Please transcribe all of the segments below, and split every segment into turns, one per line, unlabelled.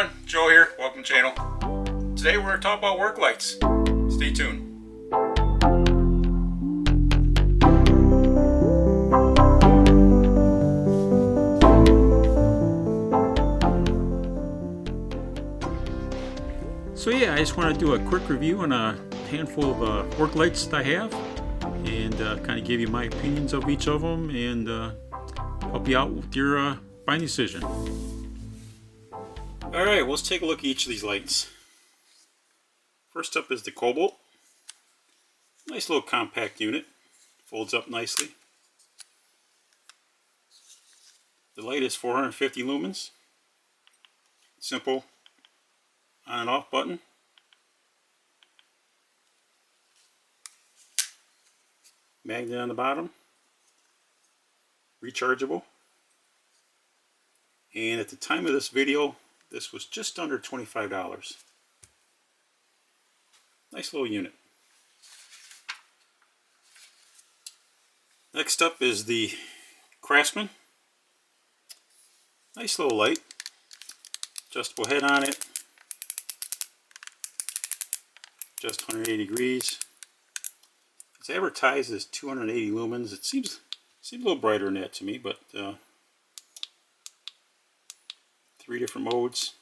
everyone, Joe here, welcome to the channel. Today we're going to talk about work lights. Stay tuned. So yeah, I just want to do a quick review on a handful of work lights that I have and kind of give you my opinions of each of them and help you out with your buying decision. Alright, let's take a look at each of these lights. First up is the Cobalt. Nice little compact unit. Folds up nicely. The light is 450 lumens. Simple on and off button. Magnet on the bottom. Rechargeable. And at the time of this video, this was just under $25. Nice little unit. Next up is the Craftsman. Nice little light. Adjustable head on it. Just 180 degrees. It's advertised as 280 lumens. It seems a little brighter than that to me, but 3 different modes,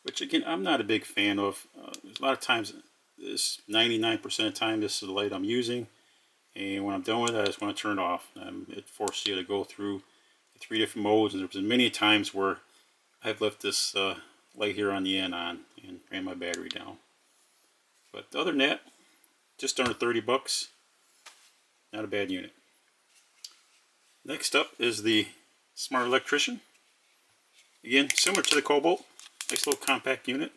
which again I'm not a big fan of. There's a lot of times, 99% of the time, this is the light I'm using, and when I'm done with it, I just want to turn it off. It forces you to go through the 3 different modes, and there's been many times where I've left this light here on the end on and ran my battery down. But other than that, just under 30 bucks. Not a bad unit. Next up is the Smart Electrician. Again, similar to the Cobalt. Nice little compact unit.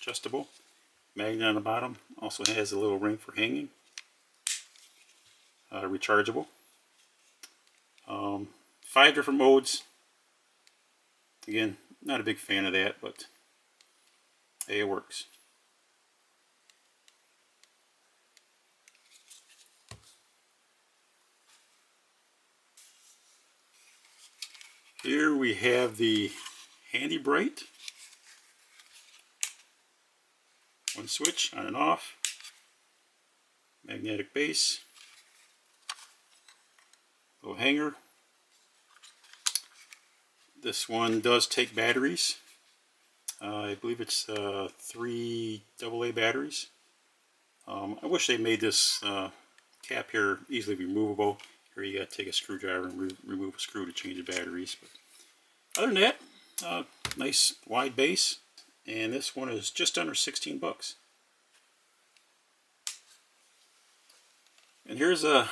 Adjustable. Magnet on the bottom. Also has a little ring for hanging. Rechargeable. 5 different modes. Again, not a big fan of that, but hey, it works. Here we have the Handy Bright. One switch, on and off. Magnetic base. Little hanger. This one does take batteries. I believe it's 3 AA batteries. I wish they made this cap here easily removable. Here you got to take a screwdriver and remove a screw to change the batteries. But other than that, nice wide base, and this one is just under 16 bucks. And here's a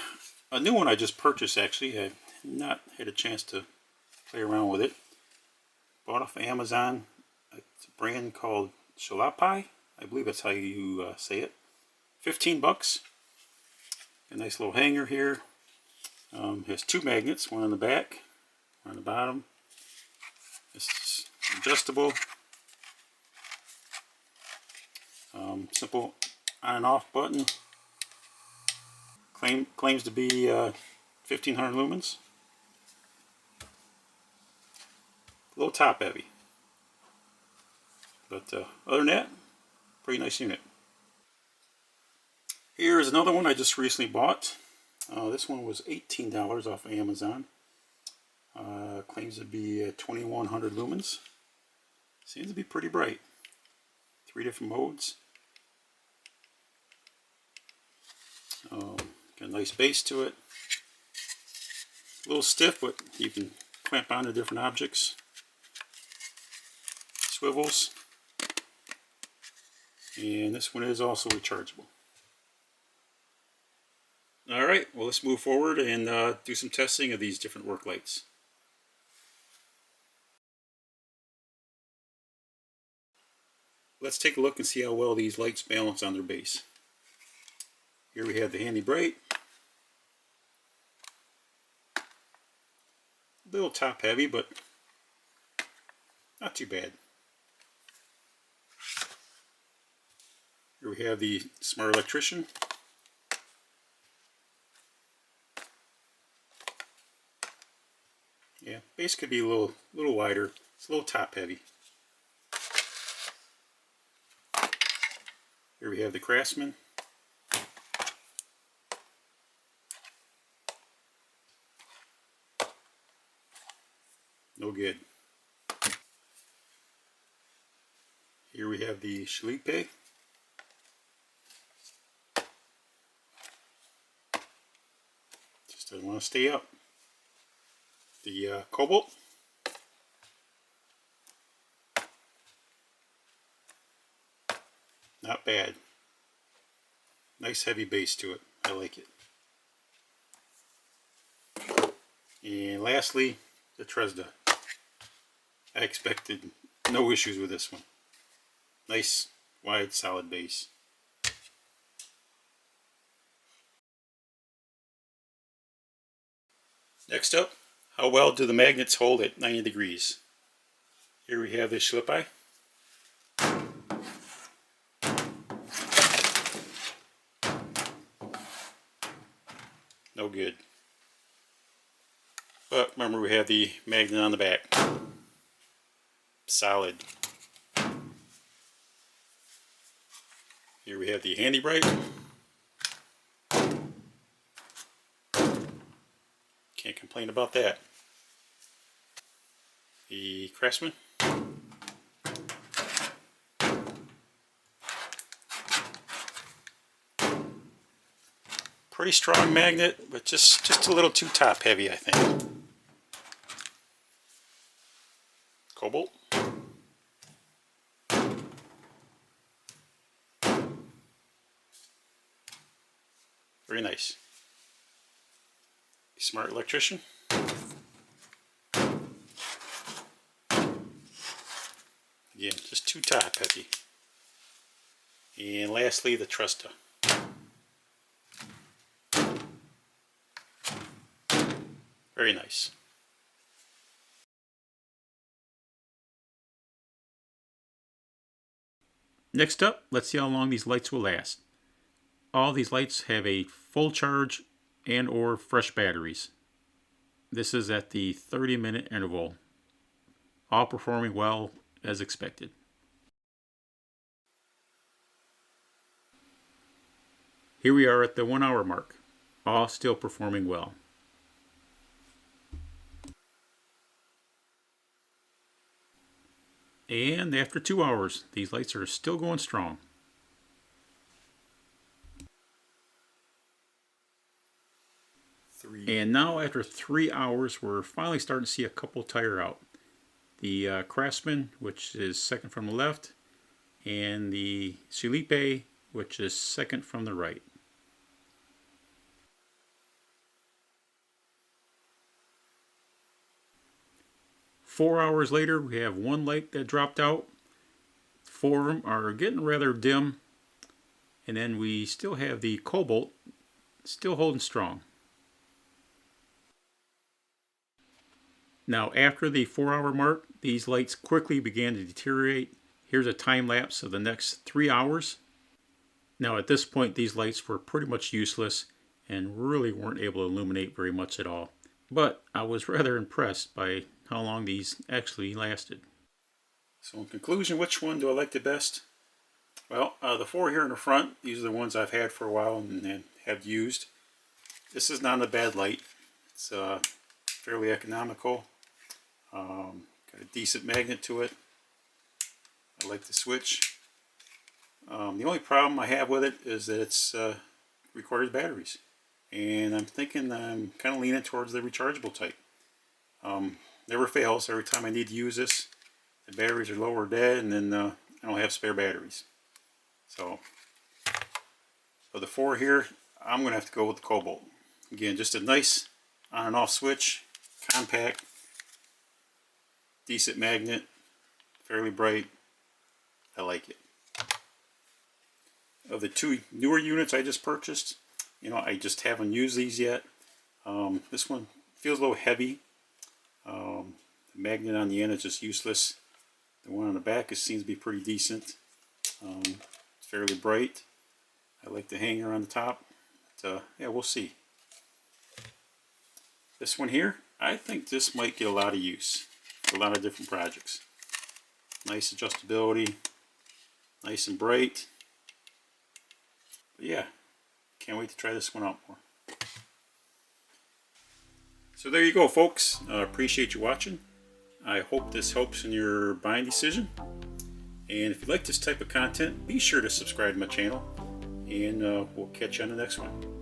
new one I just purchased. Actually, I've not had a chance to play around with it. Bought off of Amazon. It's a brand called Shalapai. I believe that's how you say it. 15 bucks. A nice little hanger here. Has 2 magnets, one on the back, one on the bottom. This is adjustable. Simple on and off button. Claims to be 1500 lumens. A little top heavy. But other than that, pretty nice unit. Here's another one I just recently bought. This one was $18 off of Amazon. Claims to be 2100 lumens. Seems to be pretty bright. 3 different modes. Got a nice base to it. A little stiff, but you can clamp onto different objects. Swivels. And this one is also rechargeable. Alright, well, let's move forward and do some testing of these different work lights. Let's take a look and see how well these lights balance on their base. Here we have the Handy Bright. A little top heavy, but not too bad. Here we have the Smart Electrician. Yeah, base could be a little wider, It's a little top heavy. Here we have the Craftsman. No good. Here we have the Shalipe. Just doesn't want to stay up. The Cobalt. Not bad. Nice heavy base to it. I like it. And lastly, the Tresda. I expected no issues with this one. Nice, wide, solid base. Next up, how well do the magnets hold at 90 degrees? Here we have the Shalipe. No good. But remember, we have the magnet on the back. Solid. Here we have the Handy Bright. Can't complain about that. The Craftsman. Pretty strong magnet, but just a little too top heavy, I think. Cobalt. Very nice. Smart Electrician. Again, just too top heavy. And lastly, the Tresda. Very nice. Next up, let's see how long these lights will last. All these lights have a full charge and or fresh batteries. This is at the 30-minute interval. All performing well as expected. Here we are at the 1 hour mark. All still performing well. And after 2 hours, these lights are still going strong. And now after 3 hours, we're finally starting to see a couple tire out. The Craftsman, which is second from the left, and the Shalipe, which is second from the right. Four hours later, we have one light that dropped out. 4 of them are getting rather dim. And then we still have the Cobalt still holding strong. Now after the 4 hour mark, these lights quickly began to deteriorate. Here's a time lapse of the next 3 hours. Now at this point, these lights were pretty much useless and really weren't able to illuminate very much at all. But I was rather impressed by how long these actually lasted. So in conclusion, which one do I like the best? Well, the 4 here in the front, these are the ones I've had for a while and have used. This is not a bad light. It's fairly economical. Got a decent magnet to it. I like the switch. The only problem I have with it is that it's requires batteries. And I'm thinking I'm kind of leaning towards the rechargeable type. Never fails. Every time I need to use this, the batteries are low or dead, and then I don't have spare batteries. So for the 4 here, I'm going to have to go with the Cobalt. Again, just a nice on and off switch, compact, decent magnet, fairly bright. I like it. Of the 2 newer units I just purchased, I just haven't used these yet. This one feels a little heavy. The magnet on the end is just useless. The one on the back seems to be pretty decent. It's fairly bright. I like the hanger on the top. But, yeah, we'll see. This one here, I think this might get a lot of use. for a lot of different projects. Nice adjustability, nice and bright. But yeah, can't wait to try this one out more. So there you go, folks. Appreciate you watching. I hope this helps in your buying decision. And if you like this type of content, be sure to subscribe to my channel. And we'll catch you on the next one.